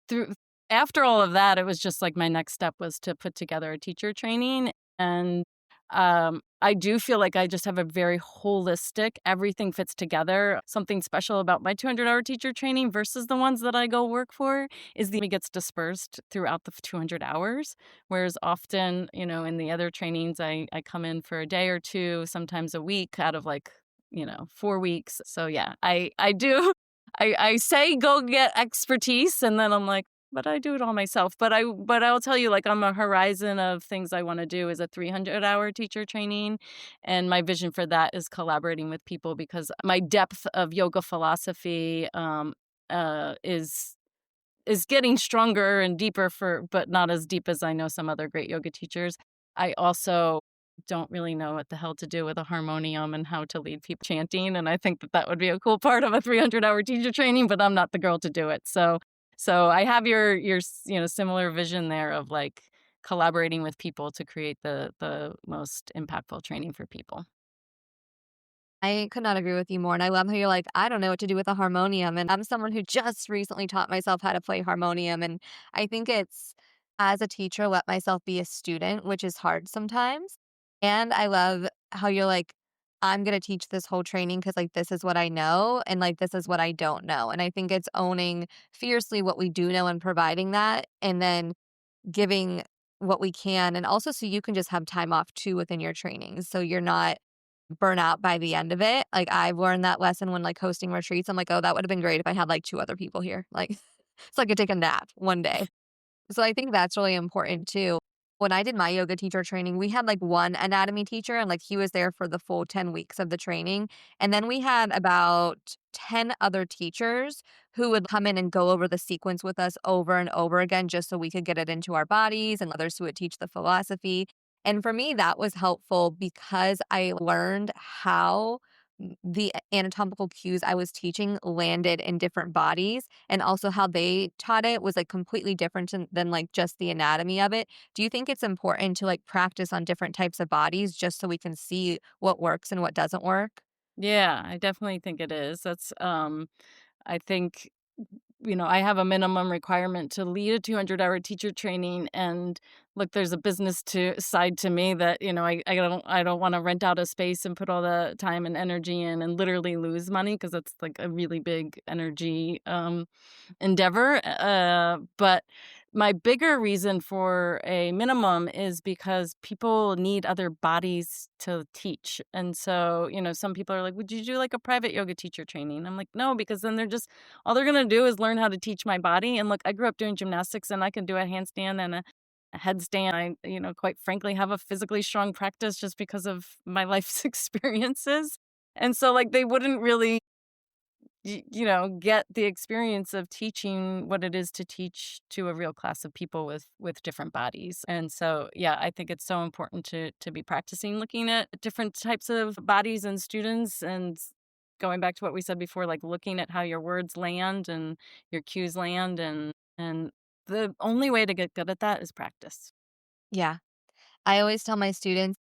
through after all of that, it was just like my next step was to put together a teacher training. And I do feel like I just have a very holistic, everything fits together. Something special about my 200-hour teacher training versus the ones that I go work for is it gets dispersed throughout the 200 hours. Whereas often, in the other trainings, I come in for a day or two, sometimes a week out of 4 weeks. So yeah, I do. I say go get expertise, and then I'm like, but I do it all myself. But I'll tell you, like, on the horizon of things I want to do is a 300-hour teacher training, and my vision for that is collaborating with people because my depth of yoga philosophy is getting stronger and deeper, but not as deep as I know some other great yoga teachers. I also don't really know what the hell to do with a harmonium and how to lead people chanting, and I think that would be a cool part of a 300-hour teacher training, but I'm not the girl to do it. So I have your similar vision there of like collaborating with people to create the most impactful training for people. I could not agree with you more. And I love how you're like, I don't know what to do with a harmonium. And I'm someone who just recently taught myself how to play harmonium. And I think it's, as a teacher, let myself be a student, which is hard sometimes. And I love how you're like, I'm going to teach this whole training because, like, this is what I know and, like, this is what I don't know. And I think it's owning fiercely what we do know and providing that, and then giving what we can. And also, so you can just have time off too within your trainings. So you're not burn out by the end of it. Like, I've learned that lesson when, like, hosting retreats. I'm like, "Oh, that would have been great if I had, like, 2 other people here." Like, so I could take a nap one day. So I think that's really important too. When I did my yoga teacher training, we had like one anatomy teacher and like he was there for the full 10 weeks of the training. And then we had about 10 other teachers who would come in and go over the sequence with us over and over again just so we could get it into our bodies, and others who would teach the philosophy. And for me, that was helpful because I learned how the anatomical cues I was teaching landed in different bodies, and also how they taught it was like completely different than like just the anatomy of it. Do you think it's important to like practice on different types of bodies just so we can see what works and what doesn't work? Yeah, I definitely think it is. I think, I have a minimum requirement to lead a 200-hour teacher training. And look, there's a business side to me that, I don't want to rent out a space and put all the time and energy in and literally lose money because that's like a really big energy endeavor. But my bigger reason for a minimum is because people need other bodies to teach. And so, some people are like, would you do like a private yoga teacher training? I'm like, no, because then all they're going to do is learn how to teach my body. And look, I grew up doing gymnastics and I can do a handstand and a headstand. I, quite frankly, have a physically strong practice just because of my life's experiences. And so, like, they wouldn't really get the experience of teaching what it is to teach to a real class of people with different bodies. And so, yeah, I think it's so important to be practicing looking at different types of bodies and students, and going back to what we said before, like looking at how your words land and your cues land, and the only way to get good at that is practice. Yeah. I always tell my students,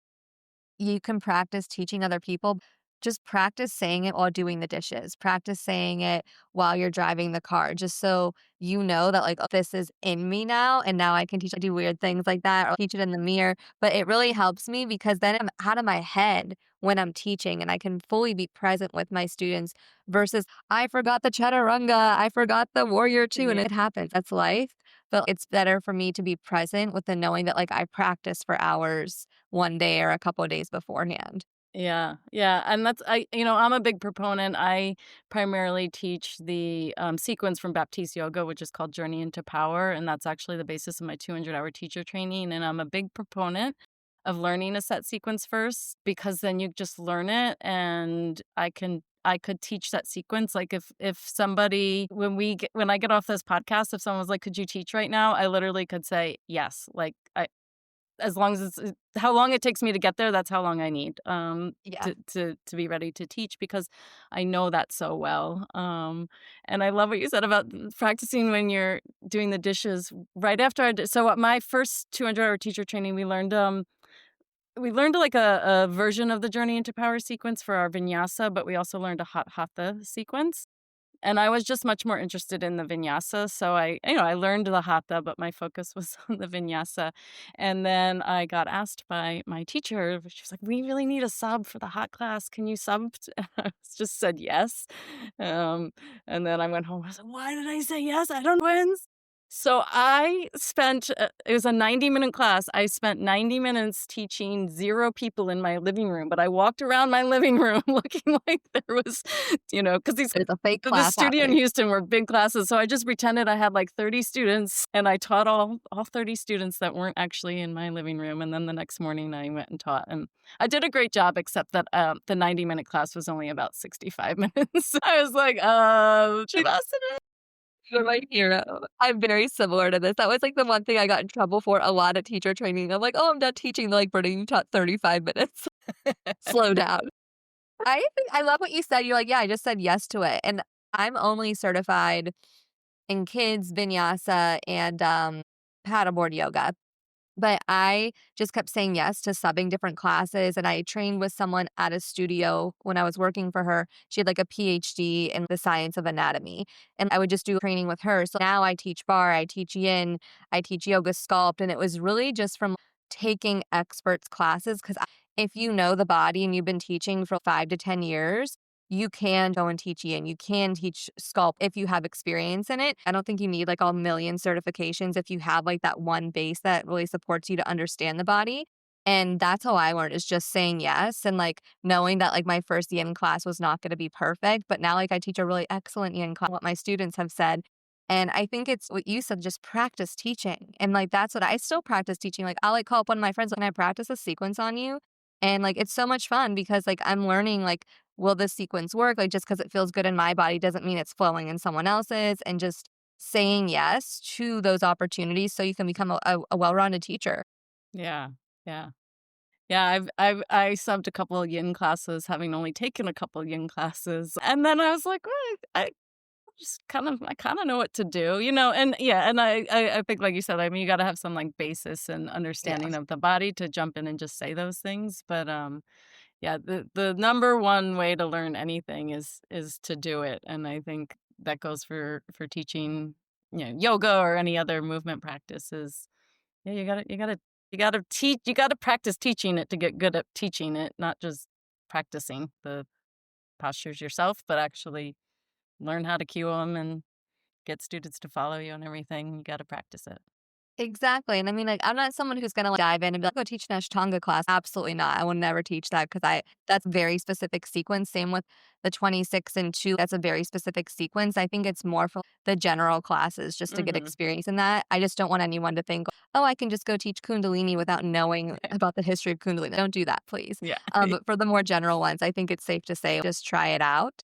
you can practice teaching other people. Just practice saying it while doing the dishes. Practice saying it while you're driving the car, just so you know that, like, "Oh, this is in me now, and now I can teach." I do weird things like that, or teach it in the mirror. But it really helps me because then I'm out of my head when I'm teaching and I can fully be present with my students versus, I forgot the chaturanga, I forgot the warrior two, and Yeah. it happens. That's life. But it's better for me to be present with the knowing that, like, I practiced for hours one day or a couple of days beforehand. Yeah, yeah, and I'm a big proponent. I primarily teach the sequence from Baptiste Yoga, which is called Journey into Power, and that's actually the basis of my 200-hour teacher training. And I'm a big proponent of learning a set sequence first, because then you just learn it, and I could teach that sequence. Like, if somebody, when I get off this podcast, if someone was like, "Could you teach right now?" I literally could say yes. Like, as long as how long it takes me to get there, that's how long I need, Yeah. to be ready to teach, because I know that so well. And I love what you said about practicing when you're doing the dishes. Right after so at my first 200-hour teacher training, we learned like a version of the Journey into Power sequence for our vinyasa, but we also learned a hot hatha sequence. And I was just much more interested in the vinyasa, so I learned the hatha, but my focus was on the vinyasa. And then I got asked by my teacher, she was like, "We really need a sub for the hot class. Can you sub?" And I just said yes. Um, and then I went home. I was like, "Why did I say yes? I don't know." So I spent, it was a 90-minute class. I spent 90 minutes teaching 0 people in my living room, but I walked around my living room looking like there was, because It's a fake the class studio in happening. Houston were big classes. So I just pretended I had like 30 students, and I taught all 30 students that weren't actually in my living room. And then the next morning I went and taught, and I did a great job, except that the 90-minute class was only about 65 minutes. I was like, Shavasana. You're my hero. I'm very similar to this. That was, like, the one thing I got in trouble for a lot at teacher training. I'm like, "Oh, I'm done teaching." They're like, "Brittany, you taught 35 minutes. Slow down." I love what you said. You're like, "Yeah, I just said yes to it." And I'm only certified in kids, vinyasa, and, paddleboard yoga. But I just kept saying yes to subbing different classes, and I trained with someone at a studio when I was working for her. She had, like, a PhD in the science of anatomy, and I would just do training with her. So now I teach bar, I teach yin, I teach yoga sculpt, and it was really just from taking experts' classes. Because if you know the body and you've been teaching for 5 to 10 years, you can go and teach yin, you can teach sculpt if you have experience in it. I don't think you need, like, a million certifications if you have, like, that one base that really supports you to understand the body. And that's how I learned, is just saying yes, and, like, knowing that, like, my first yin class was not gonna be perfect, but now, like, I teach a really excellent yin class, what my students have said. And I think it's what you said, just practice teaching. And, like, that's what I still practice teaching. Like, I'll, like, call up one of my friends, like, "Can I practice a sequence on you?" And, like, it's so much fun because, like, I'm learning, like, will this sequence work? Like, just because it feels good in my body doesn't mean it's flowing in someone else's, and just saying yes to those opportunities so you can become a well-rounded teacher. Yeah, yeah. Yeah, I subbed a couple of yin classes, having only taken a couple of yin classes, and then I was like, "Well, I kind of know what to do," and yeah, and I think, like you said, I mean, you got to have some like basis and Yeah. understanding of the body to jump in and just say those things. But yeah, the number one way to learn anything is to do it, and I think that goes for teaching, yoga or any other movement practices. Yeah, you gotta practice teaching it to get good at teaching it, not just practicing the postures yourself, but actually learn how to cue them and get students to follow you and everything. You gotta practice it. Exactly, and I mean, like, I'm not someone who's gonna, like, dive in and be like, "Go teach an Ashtanga class." Absolutely not, I will never teach that because I that's very specific sequence. Same with the 26 and 2, that's a very specific sequence. I think it's more for the general classes just to get Mhm. experience in that. I just don't want anyone to think, "Oh, I can just go teach Kundalini without knowing about the history of Kundalini." Don't do that, please. Yeah. But for the more general ones, I think it's safe to say just try it out.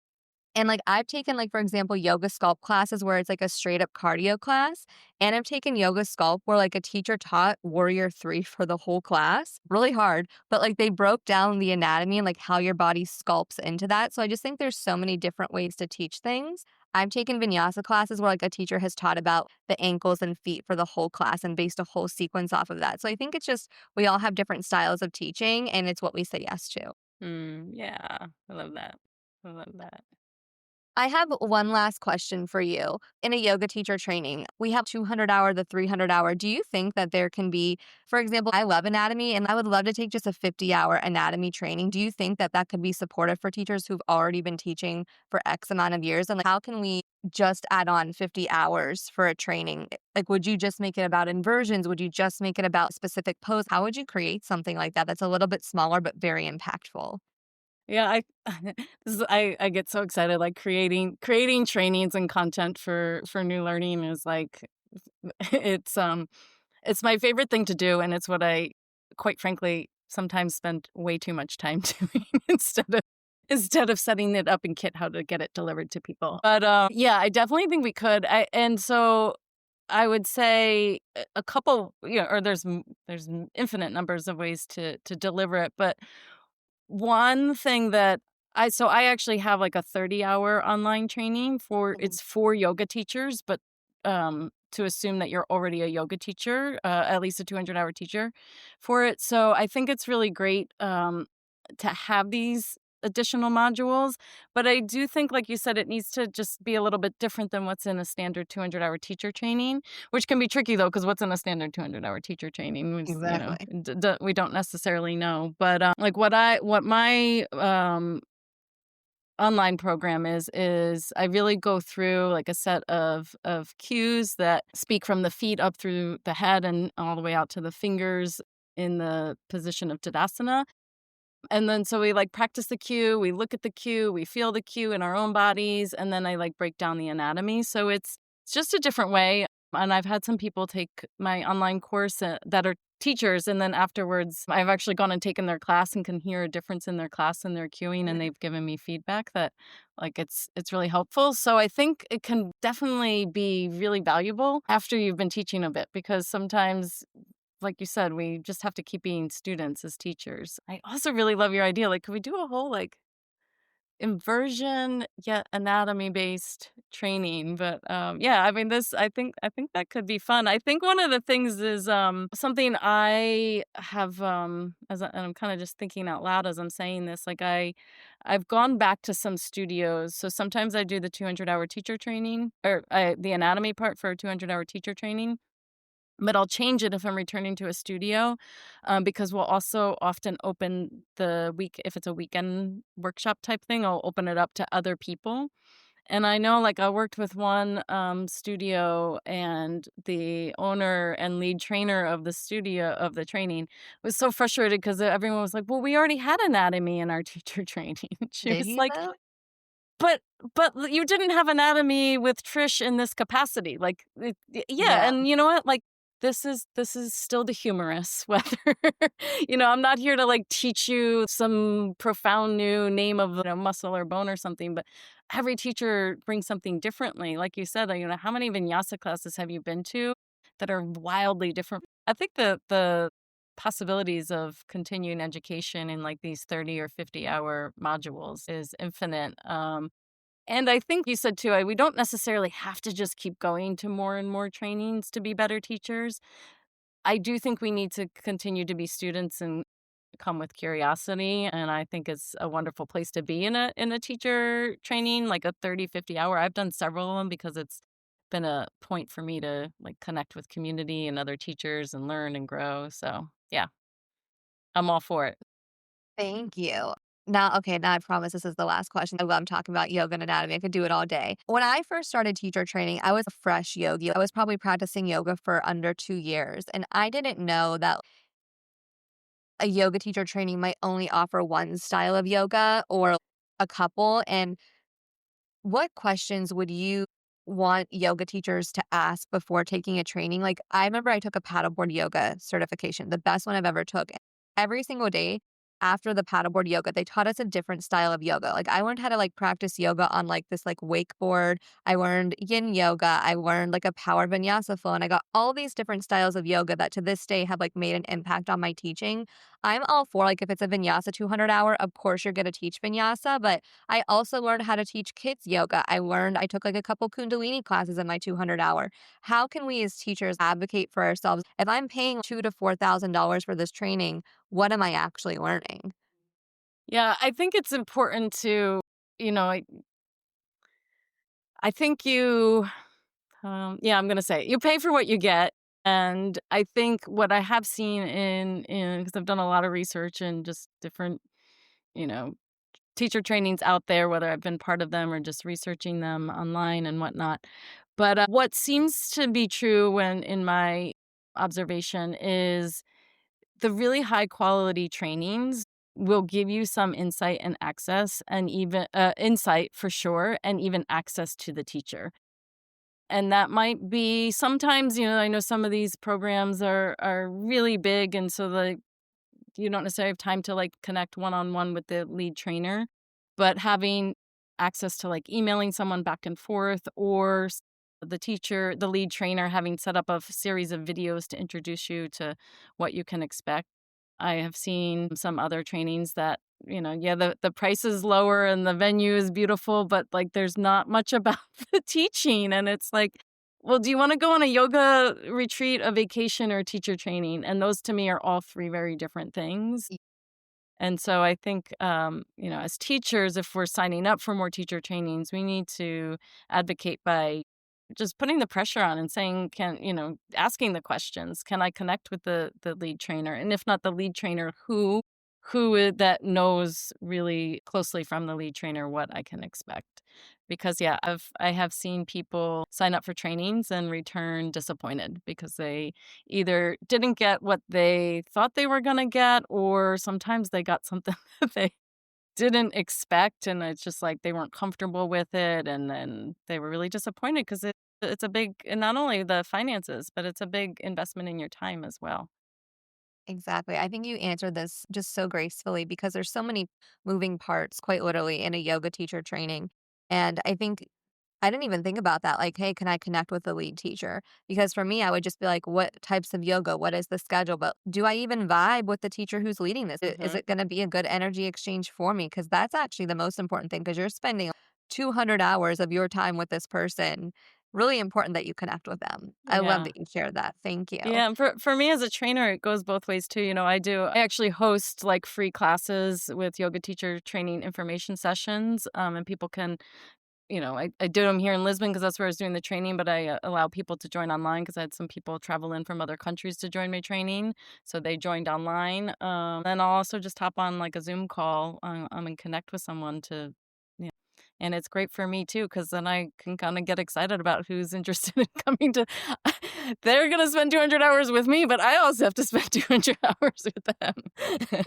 And, like, I've taken, like, for example, yoga sculpt classes where it's, like, a straight up cardio class, and I've taken yoga sculpt where, like, a teacher taught Warrior 3 for the whole class. Really hard, but, like, they broke down the anatomy and, like, how your body sculpts into that. So I just think there's so many different ways to teach things. I've taken vinyasa classes where, like, a teacher has taught about the ankles and feet for the whole class and based a whole sequence off of that. So I think it's just we all have different styles of teaching, and it's what we say yes to. Yeah, I love that. I love that. I have one last question for you. In a yoga teacher training, we have 200 hour, the 300 hour. Do you think that there can be, for example, I love anatomy and I would love to take just a 50-hour anatomy training. Do you think that that could be supportive for teachers who've already been teaching for X amount of years? And like, how can we just add on 50 hours for a training? Like, would you just make it about inversions? Would you just make it about specific pose? How would you create something like that that's a little bit smaller but very impactful? Yeah, I I get so excited, like, creating trainings and content for new learning is, like, it's, it's my favorite thing to do, and it's what I, quite frankly, sometimes spend way too much time doing instead of setting it up in Kit how to get it delivered to people. But, yeah, I definitely think we could. And so I would say a couple, or there's infinite numbers of ways to deliver it, but one thing that I actually have, like, a 30-hour online training Mhm. it's for yoga teachers, but, to assume that you're already a yoga teacher, at least a 200-hour teacher for it. So I think it's really great, to have these additional modules, but I do think, like you said, it needs to just be a little bit different than what's in a standard 200-hour teacher training, which can be tricky, though, because what's in a standard 200-hour teacher training is, Exactly. we don't necessarily know. But, like, what my, online program is I really go through, like, a set of cues that speak from the feet up through the head and all the way out to the fingers in the position of Tadasana. And then so we, like, practice the cue, we look at the cue, we feel the cue in our own bodies, and then I, like, break down the anatomy. So it's just a different way, and I've had some people take my online course, that are teachers, and then afterwards, I've actually gone and taken their class and can hear a difference in their class and their cueing, and they've given me feedback that, like, it's really helpful. So I think it can definitely be really valuable after you've been teaching a bit, because sometimes, like you said, we just have to keep being students as teachers. I also really love your idea. Like, could we do a whole, like, inversion yet anatomy-based training? But, yeah, I mean, I think that could be fun. I think one of the things is, something I have, and I'm kinda just thinking out loud as I'm saying this, like, I've gone back to some studios. So sometimes I do the 200-hour teacher training, or, the anatomy part for a 200-hour teacher training, but I'll change it if I'm returning to a studio, because we'll also often open the week if it's a weekend workshop type thing, I'll open it up to other people. And I know, like, I worked with one, studio, and the owner and lead trainer of the studio of the training was so frustrated because everyone was like, "Well, we already had anatomy in our teacher training." She Did was you like, though? but you didn't have anatomy with Trish in this capacity, like, yeah, Yeah. and you know what, like, this is still the humorous, whether I'm not here to, like, teach you some profound new name of, muscle or bone or something, but every teacher brings something differently. Like you said, how many vinyasa classes have you been to that are wildly different? I think the possibilities of continuing education in, like, these 30 or 50-hour modules is infinite. And I think you said too, we don't necessarily have to just keep going to more and more trainings to be better teachers. I do think we need to continue to be students and come with curiosity. And I think it's a wonderful place to be in a teacher training, like a 30, 50 hour. I've done several of them because it's been a point for me to, like, connect with community and other teachers and learn and grow. So yeah, I'm all for it. Thank you. Now I promise this is the last question. I love talking about yoga and anatomy. I could do it all day. When I first started teacher training, I was a fresh yogi. I was probably practicing yoga for under 2 years. And I didn't know that a yoga teacher training might only offer one style of yoga or a couple. And what questions would you want yoga teachers to ask before taking a training? Like, I remember I took a paddleboard yoga certification, the best one I've ever took. Every single day after the paddleboard yoga, they taught us a different style of yoga. Like, I learned how to like practice yoga on like this like wakeboard. I learned yin yoga. I learned like a power vinyasa flow, and I got all these different styles of yoga that to this day have like made an impact on my teaching. I'm all for like if it's a vinyasa 200 hour, of course you're going to teach vinyasa, but I also learned how to teach kids yoga. I took like a couple Kundalini classes in my 200 hour. How can we as teachers advocate for ourselves? If I'm paying $2,000 to $4,000 for this training, what am I actually learning? Yeah, I think it's important to, you know, I think yeah, I'm gonna say you pay for what you get. And I think what I have seen because I've done a lot of research and just different, you know, teacher trainings out there, whether I've been part of them or just researching them online and whatnot. But what seems to be true when in my observation is the really high quality trainings will give you some insight and access and even insight for sure, and even access to the teacher. And that might be sometimes, I know some of these programs are really big, and so you don't necessarily have time to like connect one on one with the lead trainer, but having access to like emailing someone back and forth, or the teacher, the lead trainer having set up a series of videos to introduce you to what you can expect. I have seen some other trainings that, yeah, the price is lower and the venue is beautiful, but like there's not much about the teaching. And it's like, well, do you want to go on a yoga retreat, a vacation, or teacher training? And those to me are all three very different things. And so I think, as teachers, if we're signing up for more teacher trainings, we need to advocate by just putting the pressure on and saying, asking the questions. Can I connect with the lead trainer? And if not the lead trainer, that knows really closely from the lead trainer what I can expect. Because yeah, I have seen people sign up for trainings and return disappointed because they either didn't get what they thought they were going to get, or sometimes they got something that they didn't expect, and it's just like they weren't comfortable with it, and then they were really disappointed because it's a big, and not only the finances, but it's a big investment in your time as well. Exactly. I think you answered this just so gracefully because there's so many moving parts, quite literally, in a yoga teacher training. And I think I didn't even think about that. Like, hey, can I connect with the lead teacher? Because for me, I would just be like, what types of yoga? What is the schedule? But do I even vibe with the teacher who's leading this? Is Hmm. it going to be a good energy exchange for me? Because that's actually the most important thing because you're spending 200 hours of your time with this person. Really important that you connect with them. I love Yeah. that you shared that. Thank you. Yeah, and for me as a trainer, it goes both ways too. I actually host like free classes with yoga teacher training information sessions, and people can, I did them here in Lisbon because that's where I was doing the training, but I allow people to join online because I had some people travel in from other countries to join my training, so they joined online. Then I'll also just hop on like a Zoom call, and connect with someone to. And it's great for me too, because then I can kind of get excited about who's interested in coming to. They're gonna spend 200 hours with me, but I also have to spend 200 hours with them.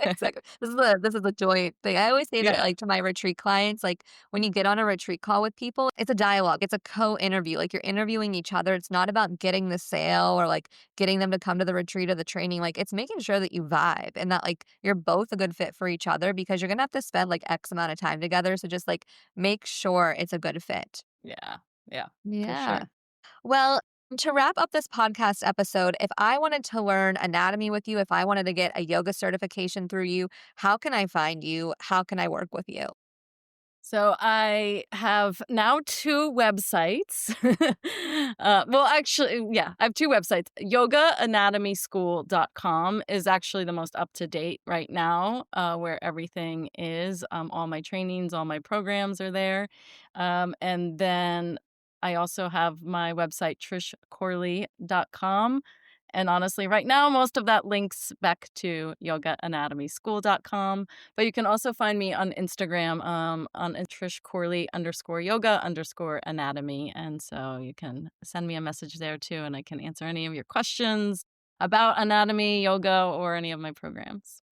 Exactly. This is a joy thing. I always say that Yeah, like to my retreat clients, like when you get on a retreat call with people, it's a dialogue. It's a co-interview. Like you're interviewing each other. It's not about getting the sale or like getting them to come to the retreat or the training. Like it's making sure that you vibe and that like you're both a good fit for each other because you're gonna have to spend like X amount of time together. So just like make sure it's a good fit. yeah, yeah, for Yeah. sure. Well, to wrap up this podcast episode, if I wanted to learn anatomy with you, if I wanted to get a yoga certification through you, how can I find you? How can I work with you? So I have now two websites. Well, actually, yeah, I have two websites. Yoganatomyschool.com is actually the most up to date right now, where everything is. All my trainings, all my programs are there. And then I also have my website, trishcorley.com. And honestly, right now, most of that links back to yogaanatomyschool.com. But you can also find me on Instagram on Trish Corley _yoga_anatomy. And so you can send me a message there too, and I can answer any of your questions about anatomy, yoga, or any of my programs.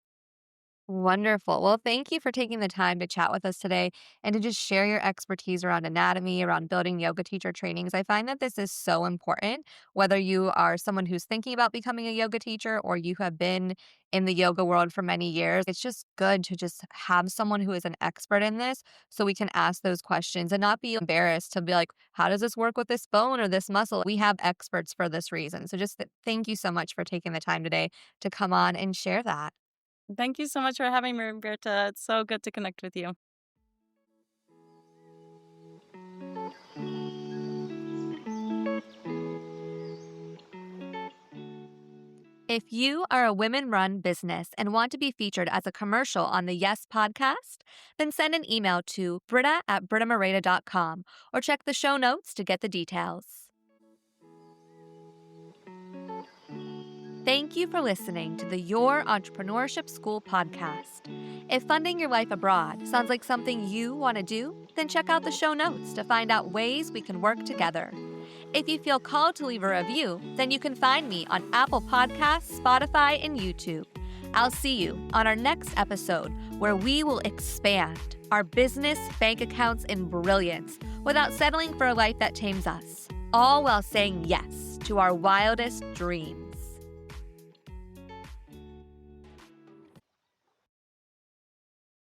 Wonderful. Well, thank you for taking the time to chat with us today and to just share your expertise around anatomy, around building yoga teacher trainings. I find that this is so important, whether you are someone who's thinking about becoming a yoga teacher or you have been in the yoga world for many years. It's just good to just have someone who is an expert in this so we can ask those questions and not be embarrassed to be like, how does this work with this bone or this muscle? We have experts for this reason. So just thank you so much for taking the time today to come on and share that. Thank you so much for having me, Roberta. It's so good to connect with you. If you are a women run business and want to be featured as a commercial on the Yes podcast, then send an email to britta@brittamareda.com or check the show notes to get the details. Thank you for listening to the Your Entrepreneurship School podcast. If funding your life abroad sounds like something you want to do, then check out the show notes to find out ways we can work together. If you feel called to leave a review, then you can find me on Apple Podcasts, Spotify, and YouTube. I'll see you on our next episode where we will expand our business, bank accounts, and brilliance without settling for a life that tames us, all while saying yes to our wildest dreams.